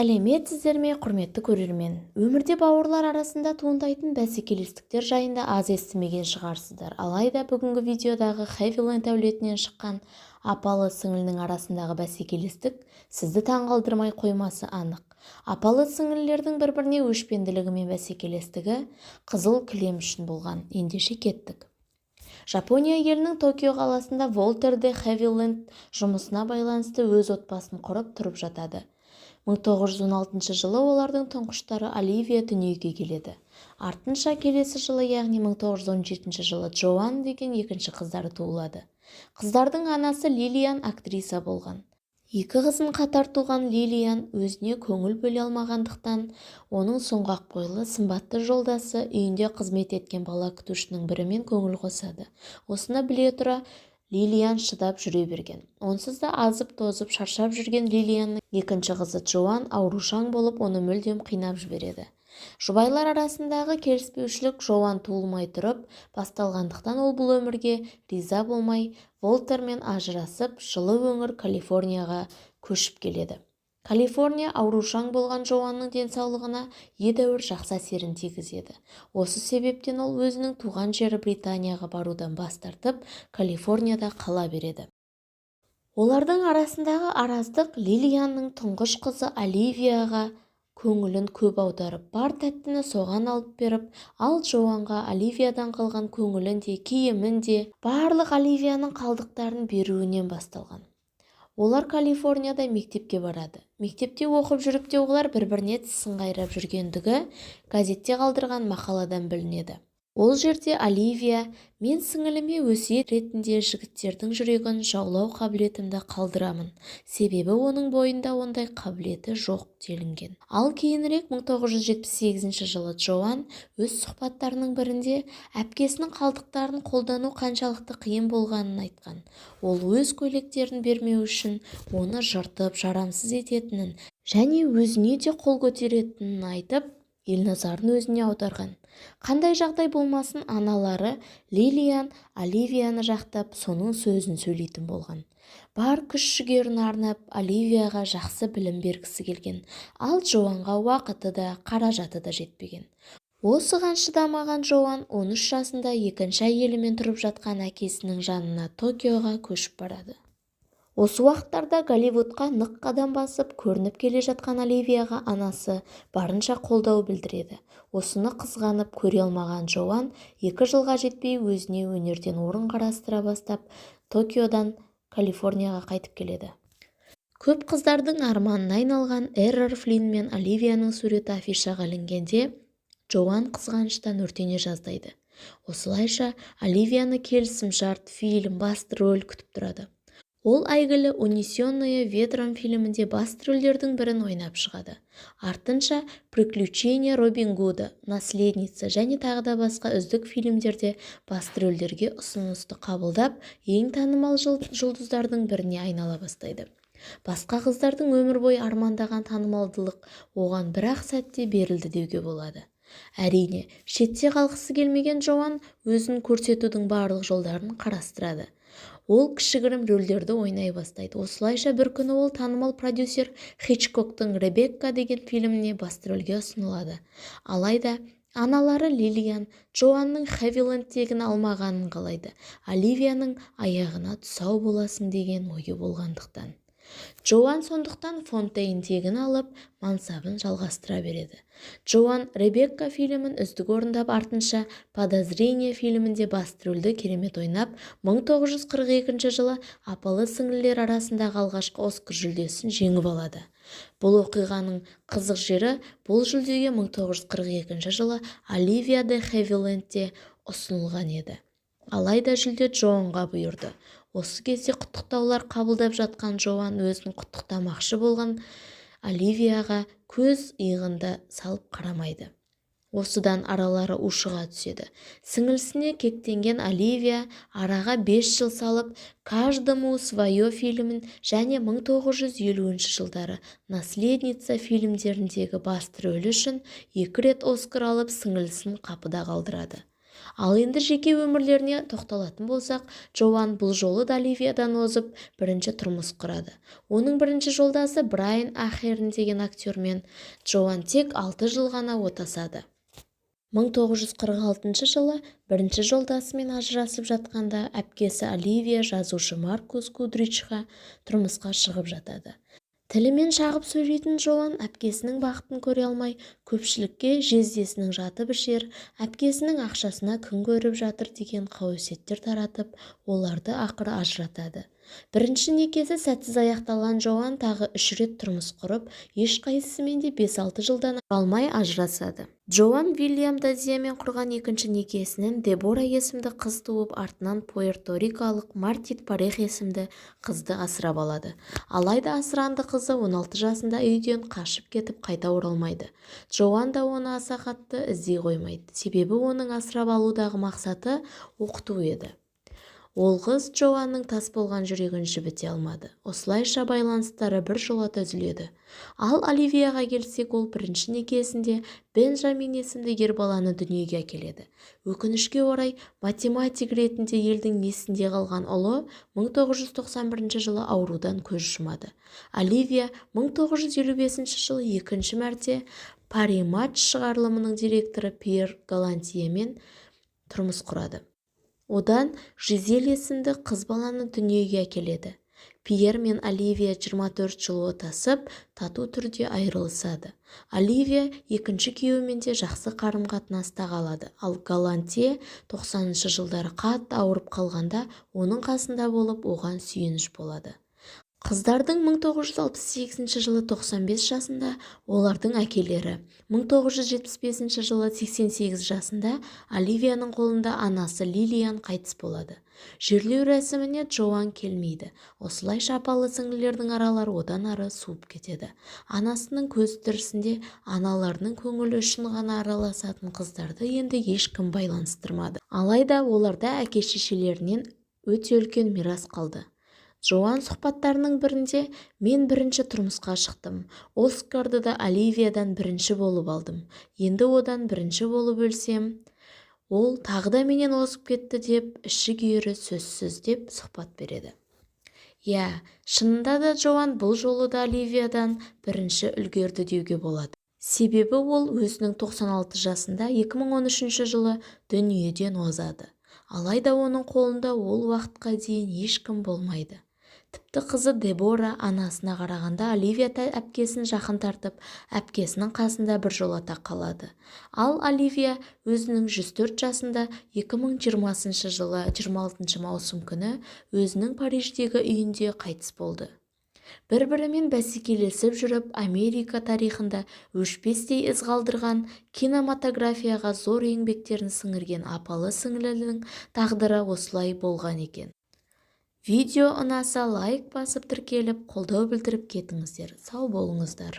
Сәлеметсіздер ме, құрметті көрермен? Өмірде бауырлар арасында туындайтын бәсекелестіктер жайында аз естімеген шығарсыздар. Алайда бүгінгі видеодағы Хэвиленд әулетінен шыққан апалы-сіңлінің арасындағы бәсекелестік сізді таңғалдырмай қоймасы анық. Апалы-сіңлілердің бір-біріне өшпенділігі мен бәсекелестігі қызыл кілем үшін болған. Ендеше кеттік. Жапония елінің Токио қаласында Волтер де Хэвиленд жұмысына байланысты өз отбасын құрып тұрып жатады. 1916 жылы олардың тұңғыштары Оливия дүниеге келеді. Артынша келесі жылы, яғни 1917 жылы Джоан деген екінші қыздары туылады. Қыздардың анасы Лилиан актриса болған. Екі қызын қатар туған Лилиан өзіне көңіл бөле алмағандықтан, оның сұңғақ бойлы сымбатты жолдасы үйінде қызмет еткен бала күтушінің бірімен көңіл қосады. Осыны біле тұра Лилиан шыдап жүре берген. Онсыз да азып-тозып шаршап жүрген Лилианның екінші қызы Джоан аурушаң болып, оны мүлдем қинап жібереді. Жұбайлар арасындағы келіспеушілік Джоан туылмай тұрып басталғандықтан ол бұл өмірге риза болмай, Волтермен ажырасып, жылы өңір Калифорнияға көшіп келеді. Калифорния аурушаң болған Джоанның денсаулығына едәуір жақсы әсерін тигізеді. Осы себептен ол өзінің туған жері Британияға барудан бас тартып, Калифорнияда қала береді. Олардың арасындағы араздық Лилианның тұңғыш қызы Оливияға көңілін көп аударып, бар тәттіні соған алып беріп, ал Джоанға Оливиядан қалған көңілін де, киімін де, барлық Оливияның қалдықтарын беруінен басталған. Олар Калифорнияда мектепке барады. Мектепте оқып жүріп те олар бір-біріне тісін қайрап жүргендігі газетте қалдырған мақаладан білінеді. Ол жерде Оливия: мен сіңіліме өсиет ретінде жігіттердің жүрегін жаулау қабілетімді қалдырамын. Себебі оның бойында ондай қабілеті жоқ делінген. Ал кейінірек 1978 жылы Джоан өз сұхбаттарының бірінде әпкесінің қалдықтарын қолдану қаншалықты қиын болғанын айтқан. Ол өз көйлектерін бермеу үшін оны жыртып, жарамсыз ететінін және өзіне де қол көтеретінін айтып, ел назарын өзіне аударған. Қандай жағдай болмасын, аналары Лилиан Оливияны жақтап, соның сөзін сөйлейтін болған. Бар күш-жігерін арнап, Оливияға жақсы білім бергісі келген, ал Джоанға уақыты да, қаражаты да жетпеген. Осыған шыдамаған Джоан 13 жасында екінші әйелімен тұрып жатқан әкесінің жанына Токиоға көшіп барады. Осы уақыттарда Голливудқа нық қадам басып көрініп келе жатқан Оливияға анасы барынша қолдау білдіреді. Осыны қызғанып көре алмаған Джоан 2 жылға жетпей өзіне өнерден орын қарастыра бастап, Токиодан Калифорнияға қайтып келеді. Көп қыздардың арманына айналған Эррор Флинн мен Оливияның суреті афишаға ілінгенде, Джоан қызғаныштан өртене жаздайды. Осылайша Оливияны келісімшарт, фильм, басты рөл күтіп тұрады. Ол әйгілі «Унесенные ветром» фильмінде басты рөлдердің бірін ойнап шығады. Артынша «Приключения Робин Гуда», «Наследница» және тағы да басқа үздік фильмдерде басты рөлдерге ұсынысты қабылдап, ең танымал жұлдыздардың біріне айнала бастайды. Басқа қыздардың өмір бойы армандаған танымалдылық оған бір-ақ сәтте берілді деуге болады. Әрине, шетте қалғысы келмеген Джоан өзін көрсетудің барлық жолдарын қарастырады. Ол кішігірім рөлдерді ойнай бастайды. Осылайша бір күні ол танымал продюсер Хичкоктың «Ребекка» деген фильміне басты рөлге ұсынылады. Алайда аналары Лилиан Джоанның Хэвиленд тегін алмағанын қалайды. Оливияның аяғына тұсау боласын деген ойы болғандықтан. Джоан сондықтан Фонтейн тегін алып, мансабын жалғастыра береді. Джоан «Ребекка» фильмін үздік орындап, артынша «Подозрение» фильмінде басты рөлді керемет ойнап, 1942 жылы апалы-сіңлілер арасындағы алғашқы Оскар жүлдесін жеңіп алады. Бұл оқиғаның қызық жері, бұл жүлдеге 1942 жылы Оливия де Хэвилендте ұсынылған еді. Алайда жүлде Джоанға бұйырды. Осы кезде құттықтаулар қабылдап жатқан Джоан өзін құттықтамақшы болған Оливияға көз иығында салып қарамайды. Осыдан аралары ушыға түседі. Сіңілісіне кектенген Оливия араға 5 жыл салып, «Каждому свое» фильмін және 1950 жылдары «Наследница» фильмдеріндегі басты рөлі үшін 2 рет Оскар алып, сіңілісін қапыда қалдырады. Ал енді жеке өмірлеріне тоқталатын болсақ, Джоан бұл жолы да Оливиядан озып бірінші тұрмыс құрады. Оның бірінші жолдасы Брайан Ахерн деген актермен Джоан тек 6 жыл ғана отасады. 1946 жылы бірінші жолдасымен ажырасып жатқанда әпкесі Оливия жазушы Маркус Гудричқа тұрмысқа шығып жатады. Тілімен шағып сөйлейтін Джоан әпкесінің бақытын көре алмай, көпшілікке жездесінің жатып ішер, әпкесінің ақшасына күн көріп жатыр деген қауесеттер таратып, оларды ақыры ажыратады. Бірінші некесі сәтсіз аяқталған Джоан тағы 3 рет тұрмыс құрып, ешқайсысымен де 5-6 жылдан қалмай ажырасады. Джоан Вильям Дазиямен құрған екінші некесінен Дебора есімді қыз туып, артынан пуэрторикалық Мартит Парех есімді қызды асырап алады. Алайда асыранды қызы 16 жасында үйден қашып кетіп қайта оралмайды. Джоан да оны аса қатты іздей қоймайды. Себебі оның асырап алудағы мақсаты оқыту еді. Ол қыз Джоанның тас болған жүрегін жібіте алмады. Осылайша байланыстары біржолата үзіледі. Ал Оливияға келсек, ол бірінші некесінде Бенджамин есімді ер баланы дүниеге әкеледі. Өкінішке орай, математик ретінде елдің есінде қалған ұлы 1991 жылы аурудан көз жұмады. Оливия 1955 жылы екінші мәрте Пари-Матч шығарылымының директоры Пьер Галантьемен тұрмыс құрады. Одан Жизель есімді қыз баланы дүниеге әкеледі. Пьер мен Оливия 24 жыл отасып, тату түрде айырылысады. Оливия екінші күйеуімен де жақсы қарым-қатынаста қалады. Ал Галантье 90-шы жылдары қатты ауырып қалғанда оның қасында болып, оған сүйеніш болады. Қыздардың 1968 жылы 95 жасында, олардың әкелері 1975 жылы 88 жасында Оливияның қолында анасы Лилиан қайтыс болады. Жерлеу рәсіміне Джоан келмейді. Осылайша апалы-сіңлілердің аралары одан ары суып кетеді. Анасының көз тірісінде аналарының көңілі үшін ғана араласатын қыздарды енді ешкім байланыстырмады. Алайда оларда әке-шешелерінен өте үлкен мирас қалды. Джоан сұхбаттарының бірінде «Мен бірінші тұрмысқа шықтым. Оскарды да Оливиядан бірінші болып алдым. Енді одан бірінші болып өлсем, ол тағы да менен озып кетті» деп іші күйері сөзсіз деп сұхбат береді. Шынында да Джоан бұл жолы да Оливиядан бірінші үлгерді деуге болады. Себебі ол өзінің 96 жасында 2013 жылы дүниеден озады. Алайда оның қолында ол уақытқа дейін ешкім болмайды. Тіпті қызы Дебора анасына қарағанда Оливия әпкесін жақын тартып, әпкесінің қасында біржолата қалады. Ал Оливия өзінің 104 жасында 2020 жылы 26 маусым күні өзінің Париждегі үйінде қайтыс болды. Бір-бірімен бәсекелесіп жүріп, Америка тарихында өшпестей із қалдырған, кинематографияға зор еңбектерін сіңірген апалы-сіңлілінің тағдыры осылай болған екен. Видео ұнаса лайк басып тіркеліп, қолдау білдіріп кетіңіздер. Сау болыңыздар.